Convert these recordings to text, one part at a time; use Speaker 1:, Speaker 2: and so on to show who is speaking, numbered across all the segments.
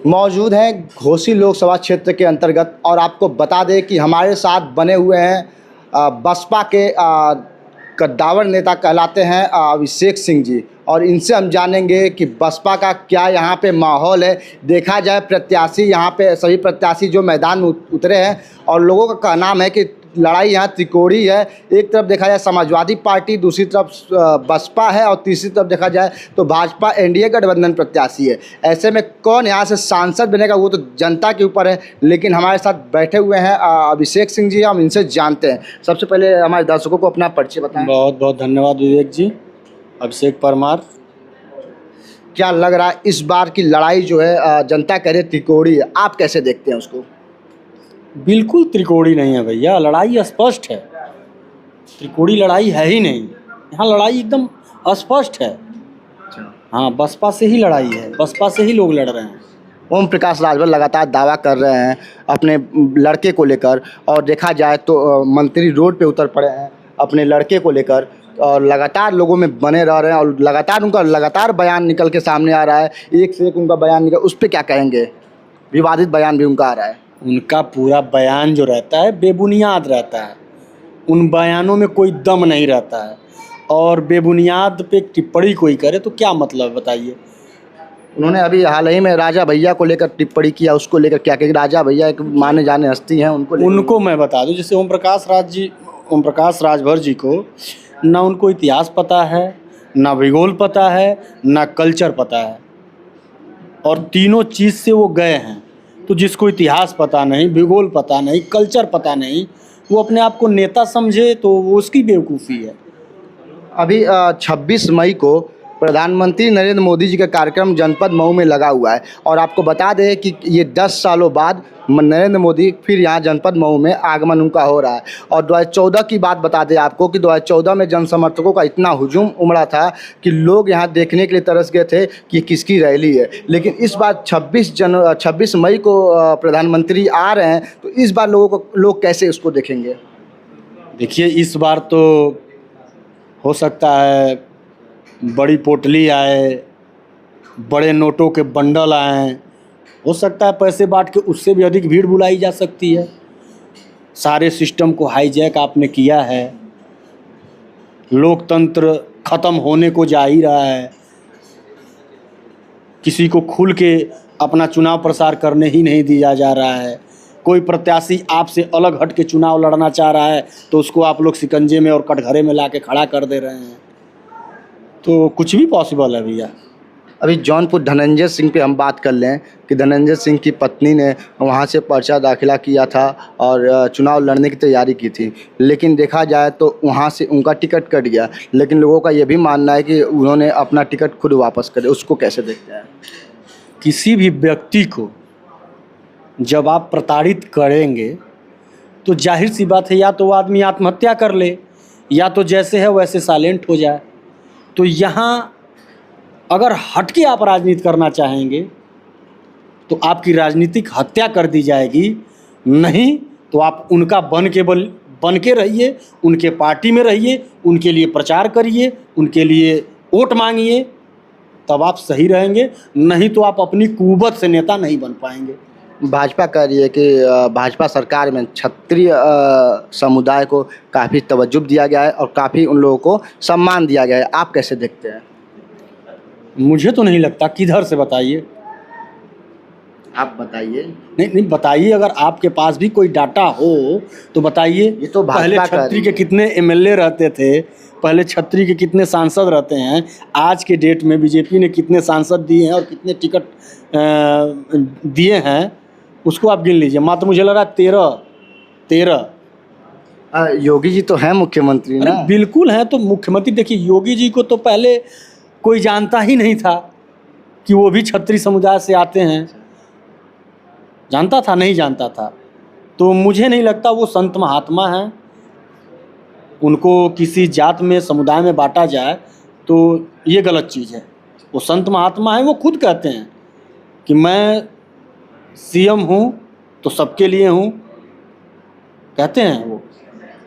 Speaker 1: मौजूद हैं घोसी लोकसभा क्षेत्र के अंतर्गत और आपको बता दें कि हमारे साथ बने हुए हैं बसपा के कद्दावर नेता कहलाते हैं अभिषेक सिंह जी, और इनसे हम जानेंगे कि बसपा का क्या यहाँ पे माहौल है। देखा जाए प्रत्याशी यहाँ पे सभी प्रत्याशी जो मैदान में उतरे हैं और लोगों का कहना है कि लड़ाई यहाँ त्रिकोणीय है। एक तरफ देखा जाए समाजवादी पार्टी, दूसरी तरफ बसपा है और तीसरी तरफ देखा जाए तो भाजपा एनडीए गठबंधन प्रत्याशी है। ऐसे में कौन यहाँ से सांसद बनेगा वो तो जनता के ऊपर है, लेकिन हमारे साथ बैठे हुए हैं अभिषेक सिंह जी, हम इनसे जानते हैं। सबसे पहले हमारे दर्शकों को अपना परिचय बताएं।
Speaker 2: बहुत बहुत धन्यवाद विवेक जी। अभिषेक परमार।
Speaker 1: क्या लग रहा है इस बार की लड़ाई जो है जनता कह रही है त्रिकोणीय है, आप कैसे देखते हैं उसको?
Speaker 2: बिल्कुल त्रिकोणी नहीं है भैया, लड़ाई स्पष्ट है। त्रिकोणी लड़ाई है ही नहीं, यहाँ लड़ाई एकदम स्पष्ट है। हाँ, बसपा से ही लड़ाई है, बसपा से ही लोग लड़ रहे हैं।
Speaker 1: ओम प्रकाश राजभर लगातार दावा कर रहे हैं अपने लड़के को लेकर, और देखा जाए तो मंत्री रोड पे उतर पड़े हैं अपने लड़के को लेकर और लगातार लोगों में बने रह रहे हैं और लगातार उनका बयान निकल के सामने आ रहा है। एक से एक उनका बयान निकल, उस पर क्या कहेंगे? विवादित बयान भी उनका आ रहा है।
Speaker 2: उनका पूरा बयान जो रहता है बेबुनियाद रहता है, उन बयानों में कोई दम नहीं रहता है, और बेबुनियाद पे टिप्पणी कोई करे तो क्या मतलब बताइए।
Speaker 1: उन्होंने अभी हाल ही में राजा भैया को लेकर टिप्पणी किया, उसको लेकर क्या कहेंगे? राजा भैया एक माने जाने हस्ती हैं, उनको
Speaker 2: मैं बता दूं, जैसे ओम प्रकाश राजभर जी को ना उनको इतिहास पता है, ना भूगोल पता है, ना कल्चर पता है, और तीनों चीज़ से वो गए हैं। तो जिसको इतिहास पता नहीं, भूगोल पता नहीं, कल्चर पता नहीं, वो अपने आप को नेता समझे तो वो उसकी बेवकूफ़ी है।
Speaker 1: अभी 26 मई को प्रधानमंत्री नरेंद्र मोदी जी का कार्यक्रम जनपद मऊ में लगा हुआ है, और आपको बता दें कि ये 10 सालों बाद नरेंद्र मोदी फिर यहाँ जनपद मऊ में आगमन उनका हो रहा है। और 2014 की बात बता दें आपको कि 2014 में जन समर्थकों का इतना हुजूम उमड़ा था कि लोग यहाँ देखने के लिए तरस गए थे कि किसकी रैली है। लेकिन इस बार 26 मई को प्रधानमंत्री आ रहे हैं, तो इस बार लोग कैसे उसको देखेंगे?
Speaker 2: देखिए, इस बार तो हो सकता है बड़ी पोटली आए, बड़े नोटों के बंडल आए, हो सकता है पैसे बांट के उससे भी अधिक भीड़ बुलाई जा सकती है। सारे सिस्टम को हाईजैक आपने किया है, लोकतंत्र ख़त्म होने को जा ही रहा है, किसी को खुल के अपना चुनाव प्रसार करने ही नहीं दिया जा रहा है। कोई प्रत्याशी आपसे अलग हट के चुनाव लड़ना चाह रहा है तो उसको आप लोग शिकंजे में और कटघरे में ला के खड़ा कर दे रहे हैं। तो कुछ भी पॉसिबल है भैया।
Speaker 1: अभी जौनपुर धनंजय सिंह पे हम बात कर लें कि धनंजय सिंह की पत्नी ने वहाँ से पर्चा दाखिला किया था और चुनाव लड़ने की तैयारी की थी, लेकिन देखा जाए तो वहाँ से उनका टिकट कट गया। लेकिन लोगों का ये भी मानना है कि उन्होंने अपना टिकट खुद वापस करे, उसको कैसे देखते हैं?
Speaker 2: किसी भी व्यक्ति को जब आप प्रताड़ित करेंगे तो जाहिर सी बात है, या तो वो आदमी आत्महत्या कर ले या तो जैसे है वैसे साइलेंट हो जाए। तो यहाँ अगर हट के आप राजनीति करना चाहेंगे तो आपकी राजनीतिक हत्या कर दी जाएगी, नहीं तो आप उनका बन के रहिए, उनके पार्टी में रहिए, उनके लिए प्रचार करिए, उनके लिए वोट मांगिए, तब आप सही रहेंगे। नहीं तो आप अपनी कुव्वत से नेता नहीं बन पाएंगे।
Speaker 1: भाजपा कह रही है कि भाजपा सरकार में क्षत्रिय समुदाय को काफ़ी तवज्जो दिया गया है और काफ़ी उन लोगों को सम्मान दिया गया है, आप कैसे देखते हैं?
Speaker 2: मुझे तो नहीं लगता। किधर से बताइए?
Speaker 1: आप बताइए।
Speaker 2: नहीं बताइए, अगर आपके पास भी कोई डाटा हो तो बताइए।
Speaker 1: ये तो
Speaker 2: पहले छत्री के कितने एमएलए रहते थे, पहले छत्री के कितने सांसद रहते हैं, आज के डेट में बीजेपी ने कितने सांसद दिए हैं और कितने टिकट दिए हैं, उसको आप गिन लीजिए। मात्र मुझे लगा 13।
Speaker 1: योगी जी तो हैं मुख्यमंत्री ना?
Speaker 2: बिल्कुल हैं। तो मुख्यमंत्री देखिए, योगी जी को तो पहले कोई जानता ही नहीं था कि वो भी क्षत्रिय समुदाय से आते हैं। जानता था? नहीं जानता था। तो मुझे नहीं लगता वो संत महात्मा हैं। उनको किसी जात में, समुदाय में बांटा जाए तो ये गलत चीज़ है। वो संत महात्मा हैं, वो खुद कहते हैं कि मैं सीएम हूँ तो सबके लिए हूँ, कहते हैं वो।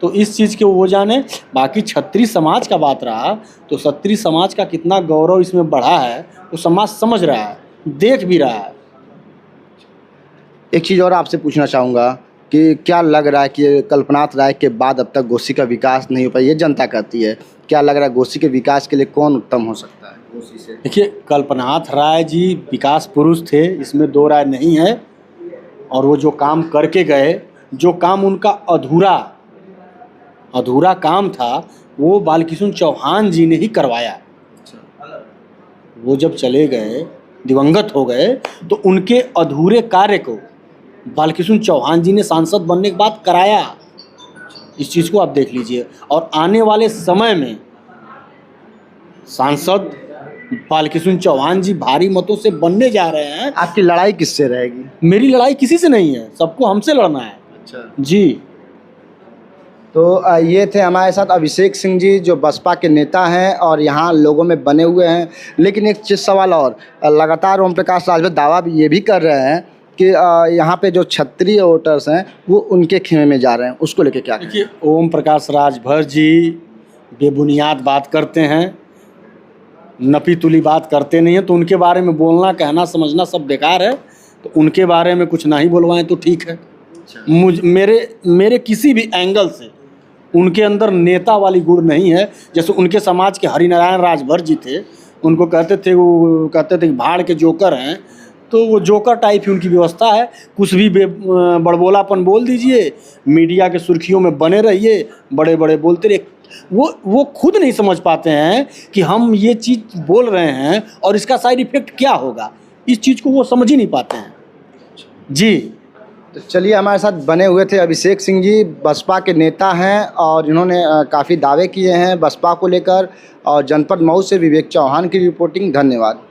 Speaker 2: तो इस चीज़ के वो जाने। बाकी क्षत्रिय समाज का बात रहा तो क्षत्रिय समाज का कितना गौरव इसमें बढ़ा है वो समाज समझ रहा है। देख भी रहा है।
Speaker 1: एक चीज़ और आपसे पूछना चाहूँगा कि क्या लग रहा है कि कल्पनाथ राय के बाद अब तक घोसी का विकास नहीं हो पाया, ये जनता कहती है। क्या लग रहा है घोसी के विकास के लिए कौन उत्तम हो सकता है घोसी से?
Speaker 2: देखिए, कल्पनाथ राय जी विकास पुरुष थे, इसमें दो राय नहीं है। और वो जो काम करके गए, जो काम उनका अधूरा काम था, वो बालकृष्ण चौहान जी ने ही करवाया। वो जब चले गए, दिवंगत हो गए, तो उनके अधूरे कार्य को बालकृष्ण चौहान जी ने सांसद बनने के बाद कराया। इस चीज़ को आप देख लीजिए। और आने वाले समय में सांसद बालकृष्ण चौहान जी भारी मतों से बनने जा रहे हैं।
Speaker 1: आपकी लड़ाई किससे रहेगी?
Speaker 2: मेरी लड़ाई किसी से नहीं है, सबको हमसे लड़ना है।
Speaker 1: अच्छा
Speaker 2: जी।
Speaker 1: तो ये थे हमारे साथ अभिषेक सिंह जी, जो बसपा के नेता हैं और यहाँ लोगों में बने हुए हैं। लेकिन एक चीज़ सवाल और, लगातार ओम प्रकाश राजभर दावा भी ये भी कर रहे हैं कि यहाँ पे जो क्षत्रिय वोटर्स हैं वो उनके खेमे में जा रहे हैं, उसको लेके क्या?
Speaker 2: देखिए, ओम प्रकाश राजभर जी बेबुनियाद बात करते हैं, नपी तुली बात करते नहीं हैं। तो उनके बारे में बोलना, कहना, समझना सब बेकार है। तो उनके बारे में कुछ नहीं बोलवाएं तो ठीक है। मेरे किसी भी एंगल से उनके अंदर नेता वाली गुण नहीं है। जैसे उनके समाज के हरिनारायण राजभर जी थे, उनको कहते थे कि भाड़ के जोकर हैं। तो वो जोकर टाइप ही उनकी व्यवस्था है। कुछ भी बड़बोलापन बोल दीजिए, मीडिया के सुर्खियों में बने रहिए, बड़े बड़े बोलते रहिए। वो खुद नहीं समझ पाते हैं कि हम ये चीज़ बोल रहे हैं और इसका साइड इफ़ेक्ट क्या होगा। इस चीज़ को वो समझ ही नहीं पाते हैं। जी।
Speaker 1: तो चलिए, हमारे साथ बने हुए थे अभिषेक सिंह जी, बसपा के नेता हैं और इन्होंने काफ़ी दावे किए हैं बसपा को लेकर। और जनपद मऊ से विवेक चौहान की रिपोर्टिंग। धन्यवाद।